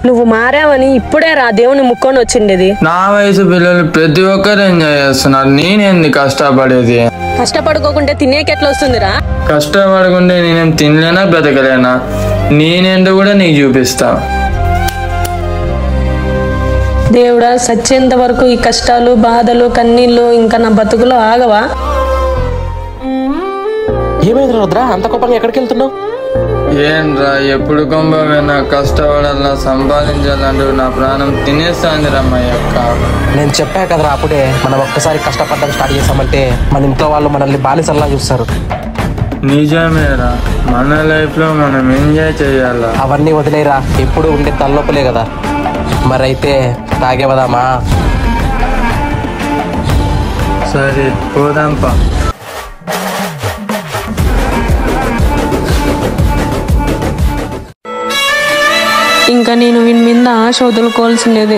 నువ్వు మారావని ఇప్పుడే రా దేవుని ముక్కొని వచ్చిండేది. నా వయసు పిల్లలు ప్రతి ఒక్కరు ఎంజాయ్ చేస్తున్నారు, నేనేంది కష్టపడేది? కష్టపడుకోకుంటే తినేకెట్లా వస్తుందిరా? కష్టపడకుంటే నేనేం తినలేనా బ్రతకలేనా? నేనేందో కూడా నీకు చూపిస్తా. దేవుడా, సచ్చేంత వరకు ఈ కష్టాలు బాధలు కన్నీళ్ళు ఇంకా నా బతుకులో ఆగవా? ఏమైంది రుద్ర, అంత కోపంగా ఎక్కడికి వెళ్తున్నావు? ఏంట్రా ఎప్పుడు కొంబమైనా కష్టపడాలా సంపాదించాలంటూ నా ప్రాణం తినేస్తాంది రమ్మయ్యక్క. నేను చెప్పా కదరా అప్పుడే, మనం ఒక్కసారి కష్టపడడం స్టార్ట్ చేసామంటే మన ఇంట్లో వాళ్ళు మనల్ని బానిసల్లా చూస్తారు. నిజమేరా, మన లైఫ్ లో మనం ఎంజాయ్ చేయాలా. అవన్నీ వదిలేరా, ఎప్పుడు ఉండే తలలోపలే కదా. మరైతే తాగేవదామా? సరే పోదాంపా. ఇంకా నేను వీని మీద ఆశ వదులుకోవాల్సిందేది.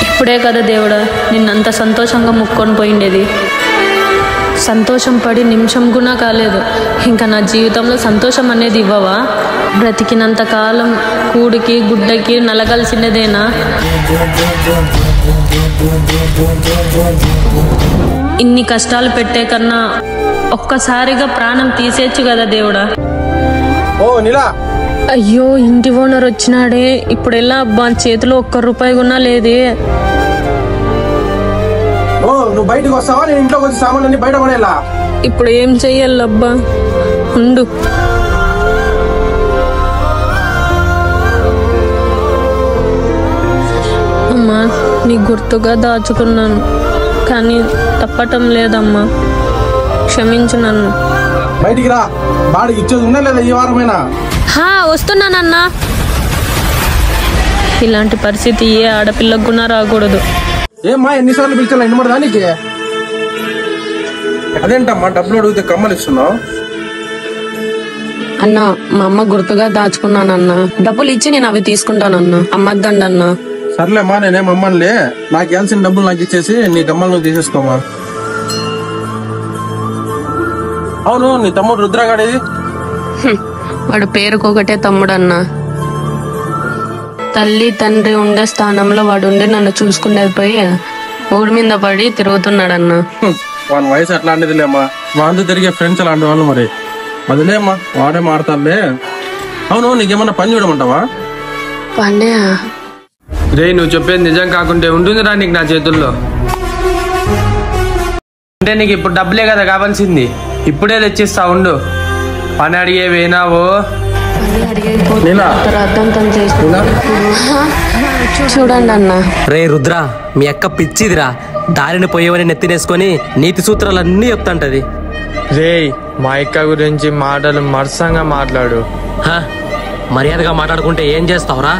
ఇప్పుడే కదా దేవుడా నిన్నంత సంతోషంగా ముక్కొని పోయిండేది. సంతోషం పడి నిమిషం కూడా కాలేదు. ఇంకా నా జీవితంలో సంతోషం అనేది ఇవ్వవా? బ్రతికినంత కాలం కూడికి గుడ్డకి నలగాల్సినదేనా? ఇన్ని కష్టాలు పెట్టే కన్నా ఒక్కసారిగా ప్రాణం తీసేచ్చు కదా దేవుడా. అయ్యో, ఇంటి ఓనర్ వచ్చినాడే, ఇప్పుడు ఎలా అబ్బా? చేతిలో ₹1 కూడా లేదే. నువ్వు బయటకు వస్తావా? నేను ఇంట్లోకి వచ్చి సామాన్లన్నీ బయట పడేలా. ఇప్పుడు ఏం చెయ్యాలబ్బా? ఉండు. అమ్మా, నీ గుర్తుగా దాచుకున్నాను, కానీ తప్పటం లేదమ్మా, క్షమించు నన్ను. బయటికి రా, బాడికి ఇచ్చేది ఉన్నా లేదా ఈ వారమైనా? వస్తున్నానన్నా. ఇలాంటి పరిస్థితి ఏ ఆడపిల్లకు కూడా రాకూడదు. ఏమ్మా, ఎన్నిసార్లు పిలిచాలా ఇన్నమాట దానికి? అదేంటమ్మా డబ్బులు అడిగితే కమ్మలు ఇస్తున్నావు? అన్నా, మా అమ్మ గుర్తుగా దాచుకున్నానన్నా. డబ్బులు ఇచ్చి నేను అవి తీసుకుంటానన్నా. అమ్మద్దండి అన్నా. సర్లేమ్మా, నేనేం అమ్మనులే. నాకు ఇవ్వాల్సిన డబ్బులు నాకు ఇచ్చేసి నీ కమ్మలు నువ్వు తీసేసుకోమా. అవును, నీ తమ్ముడు రుద్రగాడేది? వాడు పేరుకొకటే తమ్ముడన్నా. తల్లి తండ్రి ఉండే స్థానంలో వాడు ఉండి నన్ను చూసుకునేది పోయి ఊడి మీద పడి తిరుగుతున్నాడన్నా. వాని వయసు అట్లాంటిదిలేమ్మా, వాళ్ళు తిరిగే ఫ్రెండ్స్ అలాంటి వాళ్ళు. మరి వదిలేమ్మా, వాడే మాడతాడులే. అవును, నీకేమన్నా పని చూడమంటావా? పండే రే, నువ్వు చెప్పేది నిజం కాకుంటే ఉంటుందిరా నీకు నా చేతుల్లో. అంటే నీకు ఇప్పుడు డబ్బులే కదా కావాల్సింది, ఇప్పుడే తెచ్చిస్తా ఉండు. పని అడిగే వేనావో చూడండి అన్న. రే రుద్ర, మీ అక్క పిచ్చిదిరా. దారిని పోయేవని నెత్తినేసుకొని నీతి సూత్రాలన్నీ చెప్తాంటది. రే, మా అక్క గురించి మాటలు మర్సంగా మాట్లాడు. మర్యాదగా మాట్లాడుకుంటే ఏం చేస్తావురా?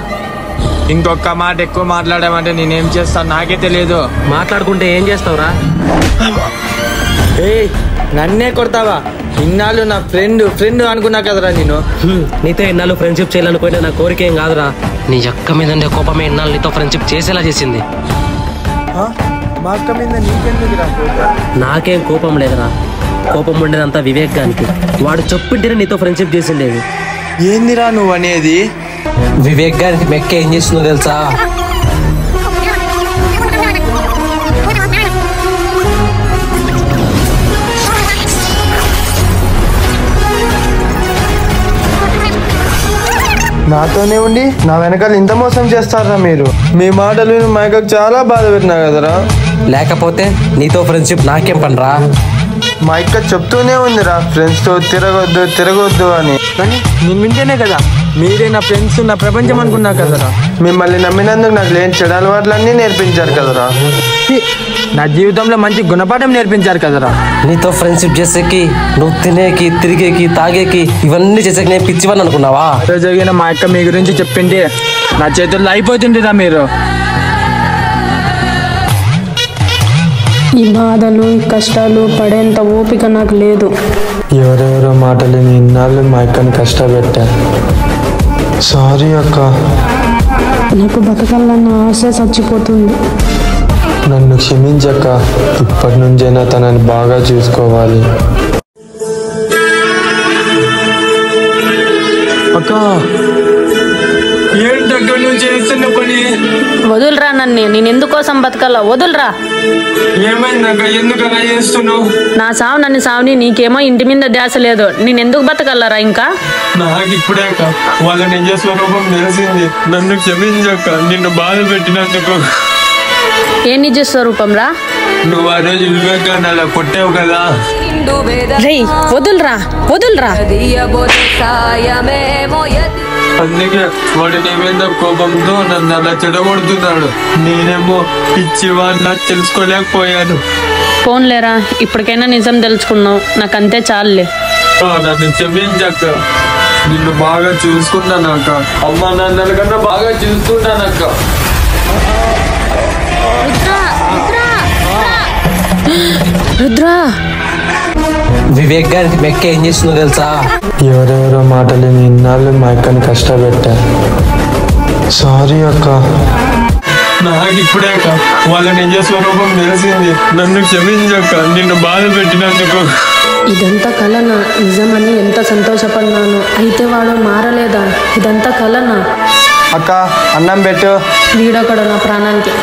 ఇంకొక మాట ఎక్కువ మాట్లాడామంటే నేనేం చేస్తాను నాకే తెలియదు. మాట్లాడుకుంటే ఏం చేస్తావురా? నన్నే కొడతావా? ఇన్నాళ్ళు నా ఫ్రెండ్ అనుకున్నా కదరా నేను. నీతో ఇన్నాళ్ళు ఫ్రెండ్షిప్ చేయాలనుకుంటే నా కోరిక ఏం కాదురా. నీ అక్క మీద ఉండే కోపమే ఇన్నాళ్ళు నీతో ఫ్రెండ్షిప్ చేసేలా చేసింది. మా అక్క మీద నీకెందుకురా? నాకేం కోపం లేదురా. కోపం ఉండేదంతా వివేక్ గానికి. వాడు చెప్పింటేనే నీతో ఫ్రెండ్షిప్ చేసిండేది. ఏందిరా నువ్వు అనేది? వివేక్ గారికి మెక్క ఏం చేస్తుందో తెలుసా? నాతోనే ఉండి నా వెనకాల ఇంత మోసం చేస్తారా మీరు? మీ మాటలు మా అక్కకు చాలా బాధ పెట్టినా కదరా. లేకపోతే నీతో ఫ్రెండ్షిప్ నాకేం పనిరా? మా అక్క చెప్తూనే ఉందిరా, ఫ్రెండ్స్తో తిరగొద్దు అని. కానీ నేను వింటేనే కదా మీరే నా ఫ్రెండ్స్, నా ప్రపంచం అనుకున్నా కదరా. మిమ్మల్ని నమ్మినందుకు నాకు లేని చెడు అలవాట్లన్నీ నేర్పించారు కదరా. నా జీవితంలో మంచి గుణపాఠం నేర్పించారు కదరా. నీతో ఫ్రెండ్షిప్ చేసేకి, నువ్వు తినేకి, తిరిగేకి, తాగేకి, ఇవన్నీ చేసేకి నేను పిచ్చివని అనుకున్నావా? జరిగిన మా అక్క మీ గురించి చెప్పింటే నా చేతుల్లో అయిపోతుందిరా మీరు. ఈ బాధలు కష్టాలు పడేంత ఓపిక నాకు లేదు. ఎవరెవరో మాటలు ఇన్నాళ్ళు మా అక్కని కష్టపెట్టా. సారీ అక్క. నాకు బతకాలన్న ఆశ చచ్చిపోతుంది. నన్ను క్షమించక్క. ఇప్పటి నుంచైనా తనని బాగా చూసుకోవాలి. ఒక అక్క ఏంటక్క నువ్వు చేస్తున్న పని? వదులురా నన్ను, నేను ఎందుకోసం బతకాలా? వదులురా. ఏమైందక్క, ఎందుకు అలా చేస్తున్నావు? నా సావు నన్ను సావుని, నీకేమో ఇంటి మీద ధ్యాస లేదు. నేను ఎందుకు బతకల్లరా ఇంకా? నాకు ఇప్పుడే అక్క వాళ్ళ నిజ స్వరూపం తెలిసింది. నన్ను క్షమించక్క, నిన్ను బాధ పెట్టినందుకు. ఏ నిజ స్వరూపం రా? నువ్వు ఆ రోజు వివేకాన్ని అలా కొట్టావు కదా. రేయ్ వదులురా, వదులురా. అందుకే వాడు నీ మీద కోపంతో నన్ను అలా చెడగొడుతున్నాడు. నేనేమో పిచ్చివాడిని తెలుసుకోలేకపోయాను. పోన్లేరా, ఇప్పటికైనా నిజం తెలుసుకున్నావు, నాకంతే చాలులే. నన్ను క్షమించక్క, నిన్ను బాగా చూసుకున్నానక్క. అమ్మ నాన్నల కన్నా బాగా చూసుకున్నానక్క. రుద్రా, వివేక్ గారి మెక్క ఏం చేస్తుందో తెలుసా? ఎవరెవరో మాటలు ఇన్నాళ్ళు మా అక్కని కష్టపెట్టా. సారీ అక్క. నాకు ఇప్పుడే అక్క వాళ్ళ నిజ స్వరూపం తెలిసింది. నన్ను క్షమించక్క, నిన్ను బాధ పెట్టినందుకు. ఇదంతా కలనా నిజమని ఎంత సంతోషపడినాను. అయితే వాడు మారలేదా? ఇదంతా కలనా? అక్క అన్నం పెట్టు. వీడొకడు నా ప్రాణానికి.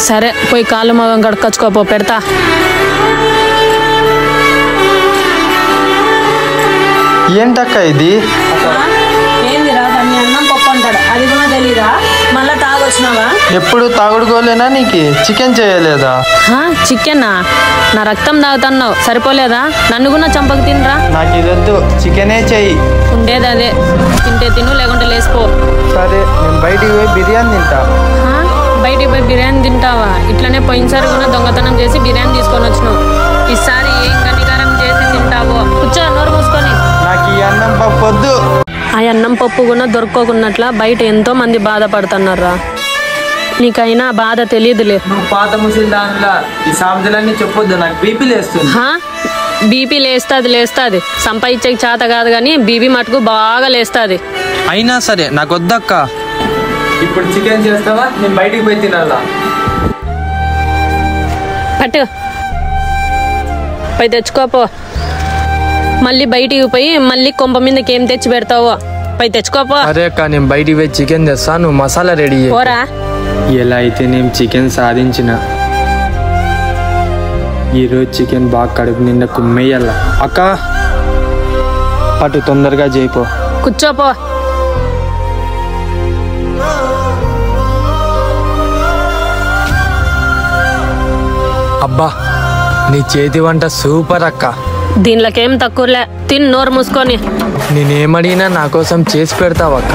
సరే పోయి కాలు మగం కడుక్కొచ్చుకోపో, పెడతా. ఏంటక్క ఇది? ఏందిరా, దాన్ని అన్నం పప్పు అంటాడు, అది కూడా తెలీదా? మళ్ళా తాగొచ్చినావా? ఎప్పుడు తాగుడుకోలేనా నీకు? చికెన్ చేయలేదా? చికెనా? నా రక్తం తాగుతున్నావు, సరిపోలేదా? నన్ను కూడా చంపకు తినరా. నాకు ఇదొద్దు, చికెనే చెయ్యి. ఉండేది అదే, తింటే తిను, లేకుంటే లేసిపో. సరే నేను బయటికి పోయి బిర్యానీ తింటా. బయటికి పోయి బిర్యానీ తింటావా? ఇట్లనే పోయినసారి కూడా దొంగతనం చేసి బిర్యానీ తీసుకొని వచ్చినావు. ఈసారి ఏం కనికరం చేసి తింటావో? కూర్చో, నోరు మూసుకొని. నాకు ఈ అన్నం పప్పు వద్దు. ఆ అన్నం పప్పు కూడా దొరుకోకున్నట్ల బయట ఎంతో మంది బాధపడుతున్నారా. నీకైనా బాధ తెలియదులే. నువ్వు పాత ముసలి దానిలా ఈ సామెతలన్నీ చెప్పొద్దు, నాకు బీపీ లేస్తుంది. బీపీ లేస్తుంది. సంపాదించేకి చేత కాదు కానీ బీపీ మటుకు బాగా లేస్తుంది. అయినా సరే నాకు వద్దక్క. ఇప్పుడు చికెన్ చేస్తావా? నేను బయటికి పోయి తినాలా? పట్టు, పోయి తెచ్చుకోపో. మళ్ళీ బయటికి పోయి మళ్ళీ కొంప మీదకి ఏం తెచ్చి పెడతావో, పోయి తెచ్చుకోపో. అరే అక్క, నేను బయటికి పోయి చికెన్ తెస్తాను, మసాలా రెడీ. పోరా. ఎలా అయితే నేను చికెన్ సాధించిన, ఈరోజు చికెన్ బాగా కడుపు నిండా కుమ్మేయాల. అక్క పట్టు, తొందరగా చేయిపో. కూర్చోపో. అబ్బా, నీ చేతి వంట సూపర్ అక్క. దీనిలోకేం తక్కువలే, తిని నోరు మూసుకొని. నేనేమడిగినా నా కోసం చేసి పెడతావక్క.